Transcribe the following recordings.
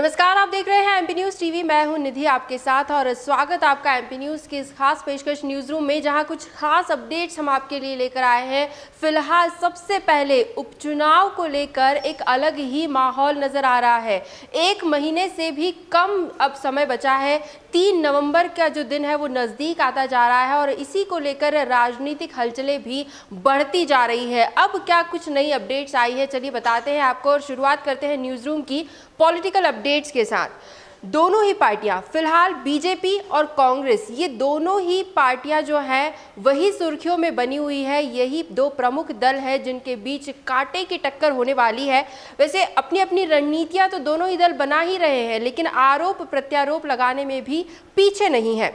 नमस्कार, आप देख रहे हैं एमपी न्यूज टीवी। मैं हूं निधि आपके साथ और स्वागत आपका एमपी न्यूज की इस खास पेशकश न्यूज रूम में, जहां कुछ खास अपडेट्स हम आपके लिए लेकर आए हैं। फिलहाल सबसे पहले उपचुनाव को लेकर एक अलग ही माहौल नजर आ रहा है। 1 महीने से भी कम अब समय बचा है। 3 नवंबर का जो दिन है वो नजदीक आता जा रहा है और इसी को लेकर राजनीतिक हलचलें भी बढ़ती जा रही है। अब क्या कुछ नई अपडेट्स आई है, चलिए बताते हैं आपको और शुरुआत करते हैं न्यूज रूम की पॉलिटिकल अपडेट्स के साथ। दोनों ही पार्टियां फिलहाल बीजेपी और कांग्रेस, ये दोनों ही पार्टियां जो हैं वही सुर्खियों में बनी हुई है। यही दो प्रमुख दल है जिनके बीच कांटे की टक्कर होने वाली है। वैसे अपनी अपनी रणनीतियां तो दोनों ही दल बना ही रहे हैं, लेकिन आरोप प्रत्यारोप लगाने में भी पीछे नहीं है।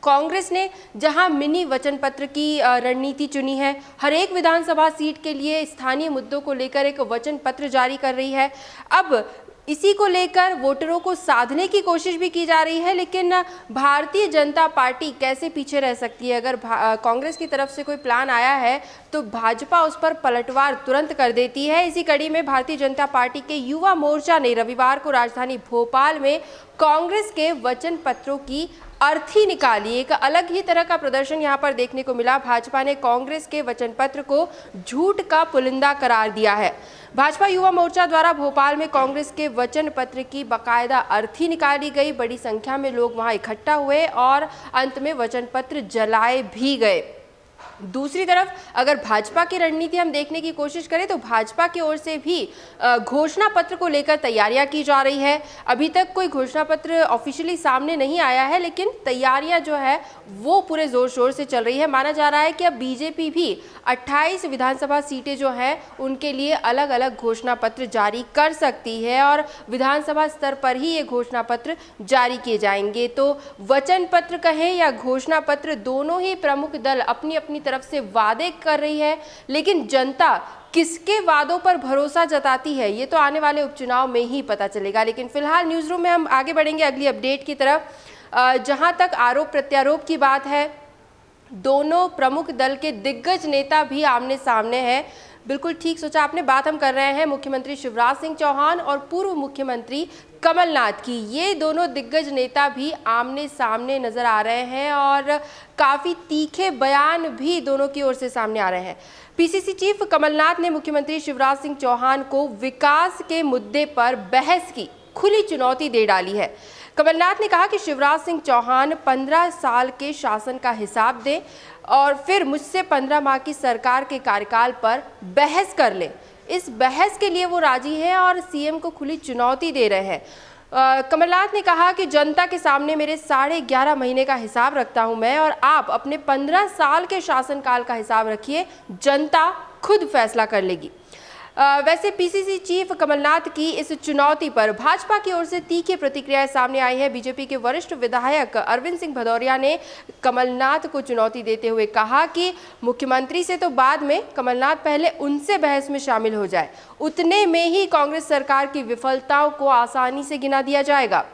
कांग्रेस ने जहां मिनी वचन पत्र की रणनीति चुनी है, हर एक विधानसभा सीट के लिए स्थानीय मुद्दों को लेकर एक वचन पत्र जारी कर रही है। अब इसी को लेकर वोटरों को साधने की कोशिश भी की जा रही है, लेकिन भारतीय जनता पार्टी कैसे पीछे रह सकती है। अगर कांग्रेस की तरफ से कोई प्लान आया है तो भाजपा उस पर पलटवार तुरंत कर देती है। इसी कड़ी में भारतीय जनता पार्टी के युवा मोर्चा ने रविवार को राजधानी भोपाल में कांग्रेस के वचन पत्रों की अर्थी निकाली। एक अलग ही तरह का प्रदर्शन यहां पर देखने को मिला। भाजपा ने कांग्रेस के वचन पत्र को झूठ का पुलिंदा करार दिया है। भाजपा युवा मोर्चा द्वारा भोपाल में कांग्रेस के वचन पत्र की बाकायदा अर्थी निकाली गई। बड़ी संख्या में लोग वहां इकट्ठा हुए और अंत में वचन पत्र जलाए भी गए। दूसरी तरफ अगर भाजपा की रणनीति हम देखने की कोशिश करें तो भाजपा की ओर से भी घोषणा पत्र को लेकर तैयारियां की जा रही है। अभी तक कोई घोषणा पत्र ऑफिशियली सामने नहीं आया है, लेकिन तैयारियां जो है वो पूरे जोर शोर से चल रही है। माना जा रहा है कि अब बीजेपी भी 28 विधानसभा सीटें जो है उनके लिए अलग अलग घोषणा पत्र जारी कर सकती है और विधानसभा स्तर पर ही ये घोषणा पत्र जारी किए जाएंगे। तो वचन पत्र कहें या घोषणा पत्र, दोनों ही प्रमुख दल अपनी अपनी तरफ से वादे कर रही है, लेकिन जनता किसके वादों पर भरोसा जताती है ये तो आने वाले उपचुनाव में ही पता चलेगा। लेकिन फिलहाल न्यूज रूम में हम आगे बढ़ेंगे अगली अपडेट की तरफ। जहां तक आरोप प्रत्यारोप की बात है, दोनों प्रमुख दल के दिग्गज नेता भी आमने सामने हैं। बिल्कुल ठीक सोचा आपने, बात हम कर रहे हैं मुख्यमंत्री शिवराज सिंह चौहान और पूर्व मुख्यमंत्री कमलनाथ की। ये दोनों दिग्गज नेता भी आमने सामने नजर आ रहे हैं और काफ़ी तीखे बयान भी दोनों की ओर से सामने आ रहे हैं। पीसीसी चीफ कमलनाथ ने मुख्यमंत्री शिवराज सिंह चौहान को विकास के मुद्दे पर बहस की खुली चुनौती दे डाली है। कमलनाथ ने कहा कि शिवराज सिंह चौहान 15 साल के शासन का हिसाब दें और फिर मुझसे 15 माह की सरकार के कार्यकाल पर बहस कर लें। इस बहस के लिए वो राजी हैं और सीएम को खुली चुनौती दे रहे हैं। कमलनाथ ने कहा कि जनता के सामने मेरे 11.5 महीने का हिसाब रखता हूं मैं, और आप अपने 15 साल के शासनकाल का हिसाब रखिए, जनता खुद फैसला कर लेगी। वैसे पीसीसी चीफ कमलनाथ की इस चुनौती पर भाजपा की ओर से तीखी प्रतिक्रियाएं सामने आई है। बीजेपी के वरिष्ठ विधायक अरविंद सिंह भदौरिया ने कमलनाथ को चुनौती देते हुए कहा कि मुख्यमंत्री से तो बाद में, कमलनाथ पहले उनसे बहस में शामिल हो जाए, उतने में ही कांग्रेस सरकार की विफलताओं को आसानी से गिना दिया जाएगा।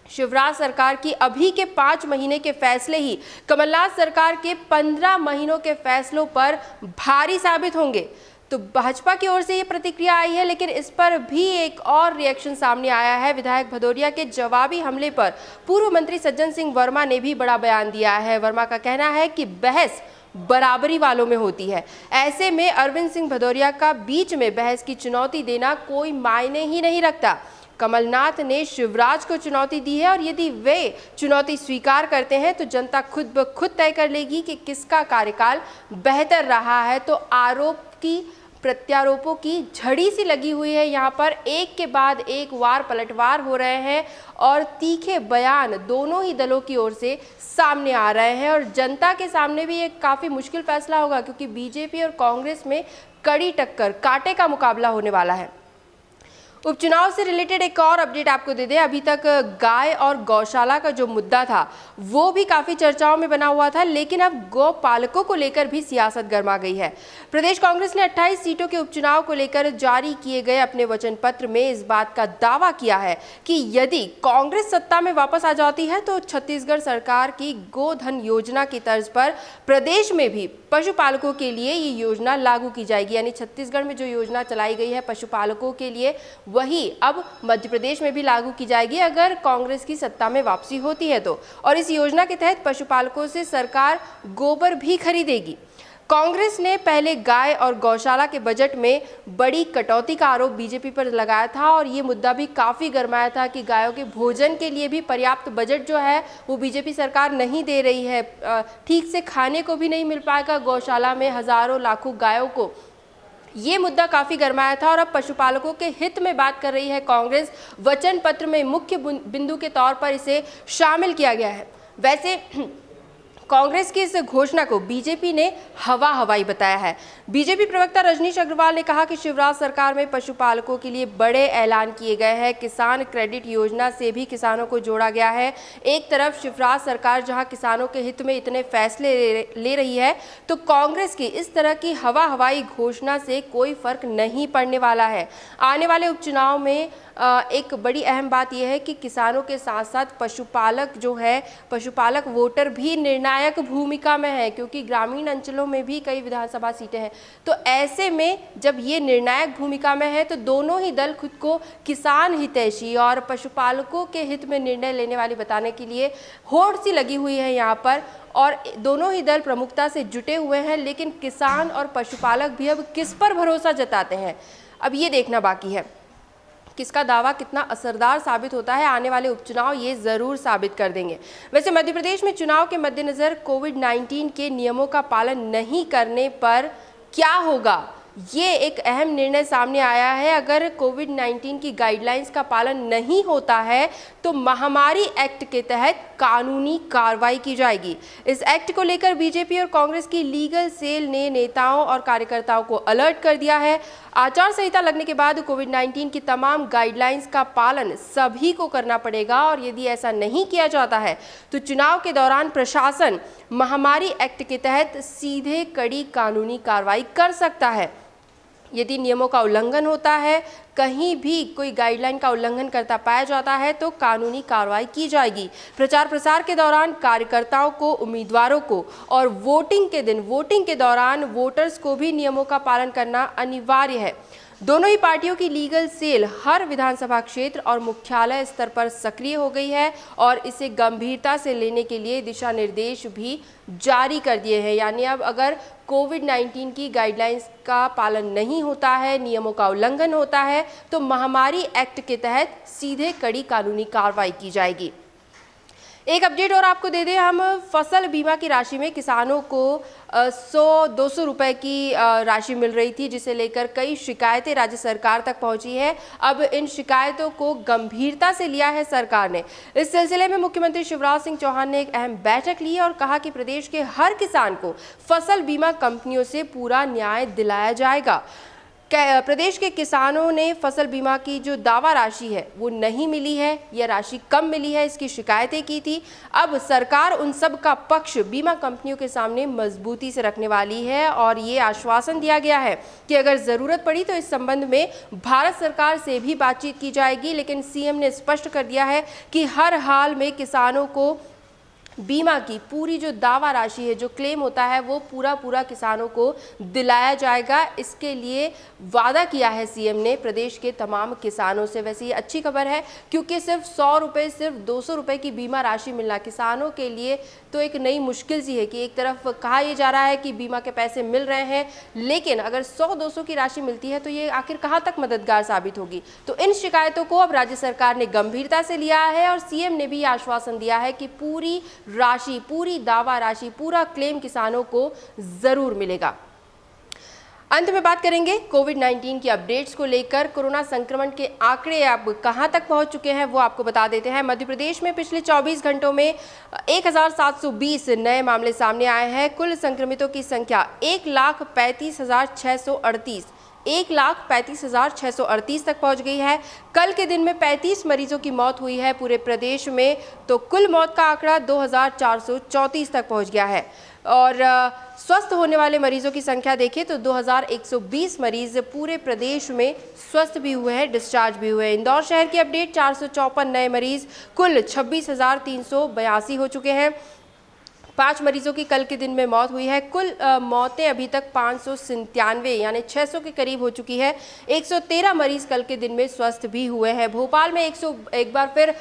शिवराज सरकार की अभी के 5 महीने के फैसले ही कमलनाथ सरकार के 15 महीनों के फैसलों पर भारी साबित होंगे। तो भाजपा की ओर से ये प्रतिक्रिया आई है, लेकिन इस पर भी एक और रिएक्शन सामने आया है। विधायक भदौरिया के जवाबी हमले पर पूर्व मंत्री सज्जन सिंह वर्मा ने भी बड़ा बयान दिया है। वर्मा का कहना है कि बहस बराबरी वालों में होती है। ऐसे में अरविंद सिंह भदौरिया का बीच में बहस की चुनौती देना कोई मायने ही नहीं रखता। कमलनाथ ने शिवराज को चुनौती दी है और यदि वे चुनौती स्वीकार करते हैं तो जनता खुद ब खुद तय कर लेगी कि किसका कार्यकाल बेहतर रहा है। तो आरोप की प्रत्यारोपों की झड़ी सी लगी हुई है। यहाँ पर एक के बाद एक वार पलटवार हो रहे हैं और तीखे बयान दोनों ही दलों की ओर से सामने आ रहे हैं और जनता के सामने भी एक काफ़ी मुश्किल फैसला होगा, क्योंकि बीजेपी और कांग्रेस में कड़ी टक्कर, कांटे का मुकाबला होने वाला है। उपचुनाव से रिलेटेड एक और अपडेट आपको दे दें। अभी तक गाय और गौशाला का जो मुद्दा था वो भी काफ़ी चर्चाओं में बना हुआ था, लेकिन अब गौ पालकों को लेकर भी सियासत गर्मा गई है। प्रदेश कांग्रेस ने 28 सीटों के उपचुनाव को लेकर जारी किए गए अपने वचन पत्र में इस बात का दावा किया है कि यदि कांग्रेस सत्ता में वापस आ जाती है तो छत्तीसगढ़ सरकार की गोधन योजना की तर्ज पर प्रदेश में भी पशुपालकों के लिए ये योजना लागू की जाएगी। यानी छत्तीसगढ़ में जो योजना चलाई गई है पशुपालकों के लिए, वही अब मध्य प्रदेश में भी लागू की जाएगी अगर कांग्रेस की सत्ता में वापसी होती है तो। और इस योजना के तहत पशुपालकों से सरकार गोबर भी खरीदेगी। कांग्रेस ने पहले गाय और गौशाला के बजट में बड़ी कटौती का आरोप बीजेपी पर लगाया था और ये मुद्दा भी काफ़ी गरमाया था कि गायों के भोजन के लिए भी पर्याप्त बजट जो है वो बीजेपी सरकार नहीं दे रही है। ठीक से खाने को भी नहीं मिल पाएगा गौशाला में हज़ारों लाखों गायों को। ये मुद्दा काफ़ी गरमाया था और अब पशुपालकों के हित में बात कर रही है कांग्रेस। वचन पत्र में मुख्य बिंदु के तौर पर इसे शामिल किया गया है। वैसे कांग्रेस की इस घोषणा को बीजेपी ने हवाई बताया है। बीजेपी प्रवक्ता रजनीश अग्रवाल ने कहा कि शिवराज सरकार में पशुपालकों के लिए बड़े ऐलान किए गए हैं। किसान क्रेडिट योजना से भी किसानों को जोड़ा गया है। एक तरफ शिवराज सरकार जहां किसानों के हित में इतने फैसले ले रही है तो कांग्रेस की इस तरह की हवाई घोषणा से कोई फर्क नहीं पड़ने वाला है। आने वाले उपचुनाव में एक बड़ी अहम बात यह है कि किसानों के साथ साथ पशुपालक वोटर भी निर्णायक भूमिका में है, क्योंकि ग्रामीण अंचलों में भी कई विधानसभा सीटें हैं। तो ऐसे में जब ये निर्णायक भूमिका में है तो दोनों ही दल खुद को किसान हितैषी और पशुपालकों के हित में निर्णय लेने वाली बताने के लिए होड़ सी लगी हुई है यहाँ पर, और दोनों ही दल प्रमुखता से जुटे हुए हैं। लेकिन किसान और पशुपालक भी अब किस पर भरोसा जताते हैं, अब ये देखना बाकी है। किसका दावा कितना असरदार साबित होता है, आने वाले उपचुनाव ये जरूर साबित कर देंगे। वैसे मध्य प्रदेश में चुनाव के मद्देनजर कोविड-19 के नियमों का पालन नहीं करने पर क्या होगा, ये एक अहम निर्णय सामने आया है। अगर कोविड-19 की गाइडलाइंस का पालन नहीं होता है तो महामारी एक्ट के तहत कानूनी कार्रवाई की जाएगी। इस एक्ट को लेकर बीजेपी और कांग्रेस की लीगल सेल ने नेताओं और कार्यकर्ताओं को अलर्ट कर दिया है। आचार संहिता लगने के बाद कोविड-19 की तमाम गाइडलाइंस का पालन सभी को करना पड़ेगा और यदि ऐसा नहीं किया जाता है तो चुनाव के दौरान प्रशासन महामारी एक्ट के तहत सीधे कड़ी कानूनी कार्रवाई कर सकता है। यदि नियमों का उल्लंघन होता है, कहीं भी कोई गाइडलाइन का उल्लंघन करता पाया जाता है तो कानूनी कार्रवाई की जाएगी। प्रचार प्रसार के दौरान कार्यकर्ताओं को, उम्मीदवारों को और वोटिंग के दौरान वोटर्स को भी नियमों का पालन करना अनिवार्य है। दोनों ही पार्टियों की लीगल सेल हर विधानसभा क्षेत्र और मुख्यालय स्तर पर सक्रिय हो गई है और इसे गंभीरता से लेने के लिए दिशा निर्देश भी जारी कर दिए हैं। यानी अब अगर कोविड-19 की गाइडलाइंस का पालन नहीं होता है, नियमों का उल्लंघन होता है तो महामारी एक्ट के तहत सीधे कड़ी कानूनी कार्रवाई की जाएगी। एक अपडेट और आपको दे दें, हम फसल बीमा की राशि में किसानों को 100-200 रुपए की राशि मिल रही थी, जिसे लेकर कई शिकायतें राज्य सरकार तक पहुंची है। अब इन शिकायतों को गंभीरता से लिया है सरकार ने। इस सिलसिले में मुख्यमंत्री शिवराज सिंह चौहान ने एक अहम बैठक ली और कहा कि प्रदेश के हर किसान को फसल बीमा कंपनियों से पूरा न्याय दिलाया जाएगा। प्रदेश के किसानों ने फसल बीमा की जो दावा राशि है वो नहीं मिली है या राशि कम मिली है, इसकी शिकायतें की थी। अब सरकार उन सब का पक्ष बीमा कंपनियों के सामने मजबूती से रखने वाली है और ये आश्वासन दिया गया है कि अगर ज़रूरत पड़ी तो इस संबंध में भारत सरकार से भी बातचीत की जाएगी। लेकिन सीएम ने स्पष्ट कर दिया है कि हर हाल में किसानों को बीमा की पूरी जो दावा राशि है, जो क्लेम होता है, वो पूरा किसानों को दिलाया जाएगा। इसके लिए वादा किया है सीएम ने प्रदेश के तमाम किसानों से। वैसे ये अच्छी खबर है क्योंकि सिर्फ 100 रुपये, सिर्फ 200 रुपये की बीमा राशि मिलना किसानों के लिए तो एक नई मुश्किल सी है कि एक तरफ कहा यह जा रहा है कि बीमा के पैसे मिल रहे हैं, लेकिन अगर 100-200 की राशि मिलती है तो ये आखिर कहाँ तक मददगार साबित होगी। तो इन शिकायतों को अब राज्य सरकार ने गंभीरता से लिया है और सीएम ने भी आश्वासन दिया है कि पूरी राशि, पूरी दावा राशि, पूरा क्लेम किसानों को जरूर मिलेगा। अंत में बात करेंगे कोविड-19 की अपडेट्स को लेकर। कोरोना संक्रमण के आंकड़े अब कहां तक पहुंच चुके हैं वो आपको बता देते हैं। मध्य प्रदेश में पिछले 24 घंटों में 1720 नए मामले सामने आए हैं। कुल संक्रमितों की संख्या 1,35,638 तक पहुंच गई है। कल के दिन में 35 मरीजों की मौत हुई है पूरे प्रदेश में, तो कुल मौत का आंकड़ा 2,434 तक पहुंच गया है। और स्वस्थ होने वाले मरीजों की संख्या देखें तो 2,120 मरीज पूरे प्रदेश में स्वस्थ भी हुए हैं, डिस्चार्ज भी हुए हैं। इंदौर शहर की अपडेट 454 नए मरीज, कुल 26,382 हो चुके हैं। 5 मरीजों की कल के दिन में मौत हुई है। कुल मौतें अभी तक 597 यानी 600 के करीब हो चुकी है। 113 मरीज कल के दिन में स्वस्थ भी हुए हैं। भोपाल में एक बार फिर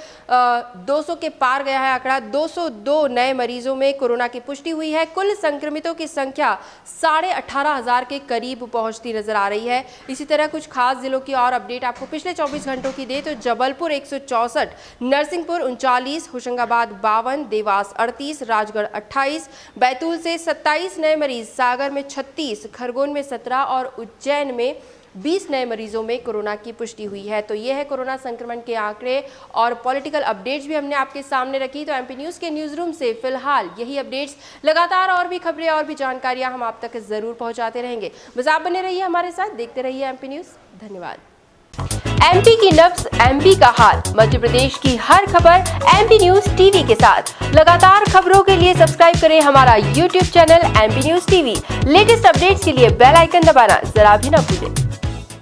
200 के पार गया है आंकड़ा। 202 नए मरीजों में कोरोना की पुष्टि हुई है। कुल संक्रमितों की संख्या 18,500 के करीब पहुंचती नजर आ रही है। इसी तरह कुछ खास जिलों की और अपडेट आपको पिछले 24 घंटों की दे तो जबलपुर 164, नरसिंहपुर 39, होशंगाबाद 52, देवास 38, राजगढ़ 28, बैतूल से 27 नए मरीज, सागर में 36, खरगोन में 17 और उज्जैन में 20 नए मरीजों में कोरोना की पुष्टि हुई है। तो ये है कोरोना संक्रमण के आंकड़े और पॉलिटिकल अपडेट्स भी हमने आपके सामने रखी। तो एमपी न्यूज़ के न्यूज रूम से फिलहाल यही अपडेट्स, लगातार और भी खबरें और भी जानकारियां हम आप तक जरूर पहुंचाते रहेंगे। बस आप बने रहिए हमारे साथ, देखते रहिए एमपी न्यूज़। धन्यवाद। एमपी की नब्ज, एमपी का हाल, मध्य प्रदेश की हर खबर एमपी न्यूज टीवी के साथ। लगातार खबरों के लिए सब्सक्राइब करें हमारा YouTube channel MP news TV. Latest updates के लिए बेल आइकन दबाना जरा भी न भूलें।